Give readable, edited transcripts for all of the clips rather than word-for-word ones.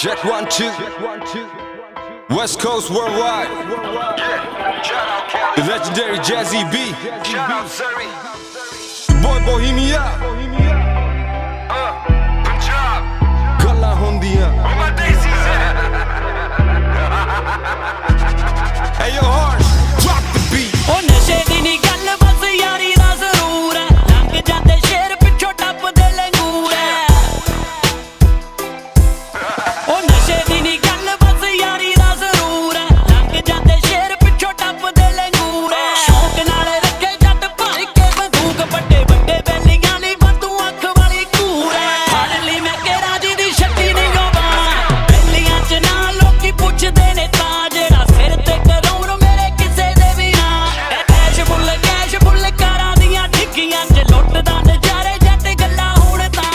Check 1 2. West Coast worldwide. The legendary Jazzy B. Boy Bohemia. Galla hundiyan. Hey yo Harsh, drop the beat. ਉਹ ਨਸ਼ੇ ਦੀ ਨੀ ਗੱਲ ਬਸ ਯਾਰੀ ਦਾ ਜ਼ਰੂਰ ਹੈ ਲੰਘ ਜਾਂਦੇ ਸ਼ੇਰ ਪਿੱਛੋਂ ਟੱਪਦੇ ਲੰਗੂਰ ਹੈ ਉਹ ਨਸ਼ੇ ਦੀ ਨੀ ਗੱਲ ਬਸ ਯਾਰੀ ਦਾ ਜ਼ਰੂਰ ਹੈ ਲੰਘ ਜਾਂਦੇ ਸ਼ੇਰ ਪਿੱਛੋਂ ਟੱਪਦੇ ਲੰਗੂਰ ਹੈ ਸ਼ੌਕ ਨਾਲ ਰੱਖੇ ਜੱਟ ਭਰ ਕੇ ਬੰਦੂਕ ਵੱਡੇ ਵੱਡੇ ਬੈਲੀਆਂ ਲਈ ਬੰਦੂ ਅੱਖ ਵਾਲੀ ਘੂਰ ਹੈ ਫੜ ਲਈ ਮੈਂ ਕੇਰਾਂ ਜੀ ਦੀ ਸ਼ਕਤੀ ਨਹੀਂ ਗੋਬਾ ਬੈਲੀਆਂ ਚ ਨਾ ਲੋਕੀ ਪੁੱਛਦੇ ਨੇ ਤਾਂ ਜਿਹੜਾ ਸਿਰ ਤੇ ਕਰੌੜ ਮੇਰੇ ਕਿਸੇ ਦੇ ਵੀ ਨਾ ਕੈਸ਼ ਫੁੱਲ ਕਾਰਾਂ ਦੀਆਂ ਠਿੱਗੀਆਂ ਚ ਲੁੱਟਦਾ ਨਜ਼ਾਰੇ ਜੱਟ ਗੱਲਾਂ ਹੁਣ ਤਾਂ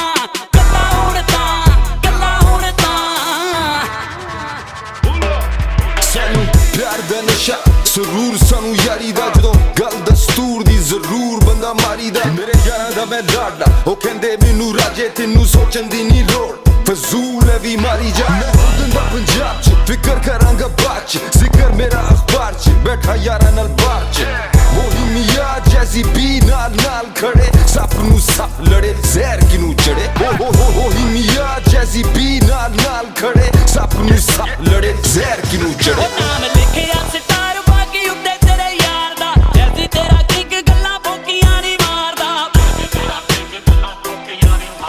ਸਾਨੂੰ ਪਿਆਰ ਦਾ ਨਸ਼ਾ ਸਰੂਰ ਸਾਨੂੰ ਯਾਰੀ ਦਾ ਜਦੋਂ ਗੱਲ ਦਸਤੂਰ ਦੀ ਜ਼ਰੂਰ ਬੰਦਾ ਮਾਰੀ ਦਾ ਮੇਰੇ ਯਾਰਾਂ ਦਾ ਮੈਂ ਲਾਡਾ ਉਹ ਕਹਿੰਦੇ ਮੈਨੂੰ ਰਾਜੇ ਤੈਨੂੰ ਸੋਚਣ ਦੀ ਨਹੀਂ ਲੋੜ ਫਜ਼ੂਲ ਹੈ ਵੀ ਮਾਰੀ ਜਾ ਮੈਂ ਦਿੰਦਾ ਪੰਜਾਬ ਚ ਫਿਕਰ ਕਰਾਂਗਾ ਬਾਅਦ ਚ ਜ਼ਿਕਰ ਮੇਰਾ ਅਖਬਾਰ ਚ ਬੈਠਾ ਯਾਰਾਂ ਨਾਲ ਬਾਹਰ ਚ ਬੋਹੀਮੀਆ ਜੈਜ਼ੀ ਬੀ ਨਾਲ ਖੜੇ ਸੱਪ ਨੂੰ ਸੱਪ ਲੜੇ ਜ਼ਹਿਰ ਕਿਨੂੰ ਚੜੇ ਬੋਹੀਮੀਆ ਜੈਜ਼ੀ ਬੀ ਨਾਲ ਖੜੇ ਸੱਪ ਨੂੰ ਸੱਪ ਲੜੇ ਜ਼ਹਿਰ ਕਿਨੂੰ ਚੜੇ ਉਹ ਨਾਮ ਲਿਖਿਆ ਸਟਾਰ ਬਾਕੀ ਉੱਤੇ ਤੇਰੇ ਯਾਰ ਦਾ ਜੈਸੀ ਤੇਰਾ ਕਿੰਗ ਗੱਲਾਂ ਭੋਕੀਆਂ ਨਹੀਂ ਮਾਰਦਾ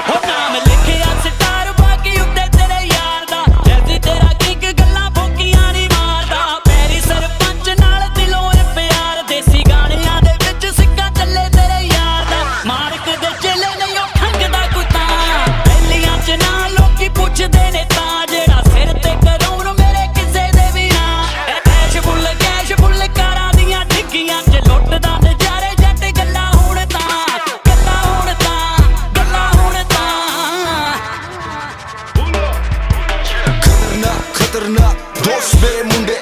ਉਹ ਨਾਮ ਲਿਖਿਆ ਸਟਾਰ ਬਾਕੀ ਉੱਤੇ ਤੇਰੇ ਯਾਰ ਦਾ ਜੈਸੀ ਤੇਰਾ ਕਿੰਗ ਗੱਲਾਂ ਭੋਕੀਆਂ ਨਹੀਂ ਮਾਰਦਾ ਪੈਰੀ ਸਰਪੰਚ ਨਾਲ ਦਿਲੋਂ ਪਿਆਰ ਦੇਸੀ ਗਾਣਿਆਂ ਦੇ ਵਿੱਚ ਸਿੱਕਾ ਚੱਲੇ ਤੇਰੇ ਯਾਰ ਦਾ ਮਾਰਕ ਦੇ ਚੇਲੇ ਨਹੀਂ ਉਹ ਖੰਗਦਾ ਕੁੱਤਾ ਬੈਲੀਆਂ ਚ ਨਾ ਲੋਕੀ ਪੁੱਛਦੇ ਨੇ ਤਾਂ ਜਿਹੜਾ ਸਿਰ ਤੇ ਕਰੌੜ ਮੇਰੇ ਕਿਸੇ ਦੇ ਵੀ ਨਾ ਕੈਸ਼ ਫੁੱਲ ਕਾਰਾਂ ਦੀਆਂ ਠਿੱਗੀਆਂ ਚ ਲੁੱਟਦਾ ਨਜ਼ਾਰੇ ਜੱਟ ਗੱਲਾਂ ਹੁਣ ਤਾਂ ਖਤਰਨਾਕ ਦੋਸਤ ਮੇਰੇ ਮੁੰਡੇ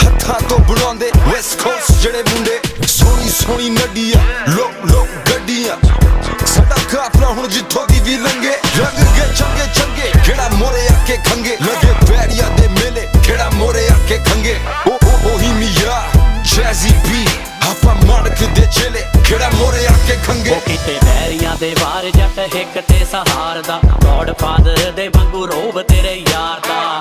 ਹੱਥਾਂ ਤੋਂ ਬਣਾਉਂਦੇ ਵੈਸਟ ਕੋਸਟ ਜਿਹੜੇ ਮੁੰਡੇ ਸੋਹਣੀ ਨੱਡੀਆਂ ਲੋਕ ਗੱਡੀਆਂ ਸਾਡਾ ਕਾਫਲਾ ਹੁਣ ਜਿੱਥੋਂ ਦੀ ਵੀ ਲੰਗੇ ਰੰਗ ਕੇ ਚੰਗੇ ਕਿਹੜਾ ਮੋਰੇ ਆ ਕੇ ਖੰਗੇ ਲੱਗੇ ਪੈਰੀਆਂ ਦੇ ਮੇਲੇ ਕਿਹੜਾ ਮੋਰੇ ਆ ਕੇ ਖੰਗੇ ਬੋਹੀਮੀਆ ਜੈਜ਼ੀ ਬੀ ਆਪਾਂ ਮਾਰਕ ਦੇ ਚੇਲੇ ਕਿਹੜਾ ਮੋਰੇ ਆ ਕੇ ਖੰਗੇ ਉਹ ਕਿਤੇ ਬੈਰੀਆਂ ਦੇ ਵਾਰ ਜੱਟ ਹਿੱਕ ਤੇ ਸਹਾਰ ਦਾ ਗੋਡ ਫਾਦਰ ਦੇ ਵਾਂਗੂ ਰੋਬ ਤੇਰੇ ਯਾਰ ਦਾ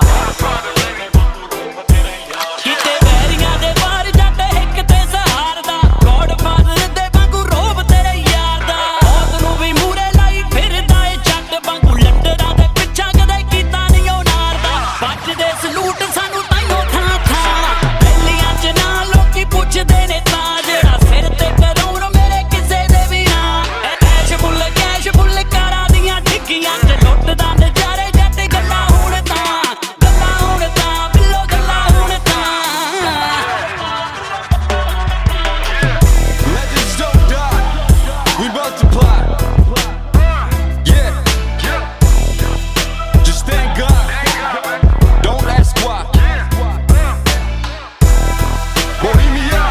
ਕਿਤੇ ਬੈਰੀਆਂ ਦੇ ਵਾਰ ਜੱਟ ਹਿੱਕ ਤੇ ਸਹਾਰ ਦਾ ਗੋਡ ਫਾਦਰ ਦੇ ਵਾਂਗੂ ਰੋਬ ਤੇਰੇ ਯਾਰ ਦਾ ਮੌਤ ਨੂੰ ਵੀ ਮੂਰੇ ਲਾਈ ਫਿਰਦਾ ਏ ਜੱਟ ਵਾਂਗੂ ਲੰਡਰਾਂ ਦੇ ਪਿੱਛਾ ਕਦੇ ਕੀਤਾ ਨਹੀਂ ਉਹ ਨਾਰਦਾ ਵੱਜਦੇ ਸਲੂਟ ਸਾਨੂੰ ਤਾਈਓ ਥਾਂ ਬੈਲੀਆਂ ਚ ਨਾ ਲੋਕੀ ਪੁੱਛਦੇ ਨੇ ਤਾਂ ਜਿਹੜਾ ਸਿਰ ਤੇ ਕਰੌੜ ਮੇਰੇ ਕਿਸੇ ਦੇ ਵੀ ਨਾ ਕੈਸ਼ ਫੁੱਲ ਕਾਰਾਂ ਦੀਆਂ ਠਿੱਗੀਆਂ ਚ ਲੁੱਟਦਾ ਨਜ਼ਾਰੇ ਜੱਟ ਗੱਲਾਂ ਹੁਣ ਤਾਂ ਬਿੱਲੋ ਗੱਲਾਂ ਹੁਣ ਤਾਂ Legends don't die, we multiply. Yeah, just thank God. Don't ask why. Bohemia,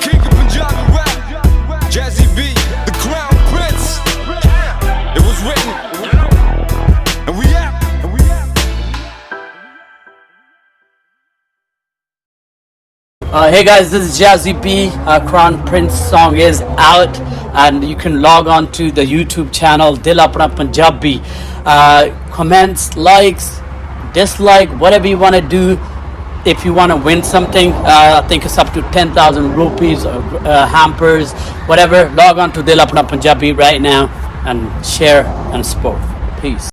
king of Punjabi rap, Jazzy B, the crown prince. It was written, and we out. Hey guys, this is Jazzy B. Crown Prince song is out, and you can log on to the YouTube channel Dil Apna Punjabi. Comments, likes, dislike, whatever you want to do. If you want to win something, I think it's up to 10,000 rupees, hampers, whatever. Log on to Dil Apna Punjabi right now and share and support. Peace.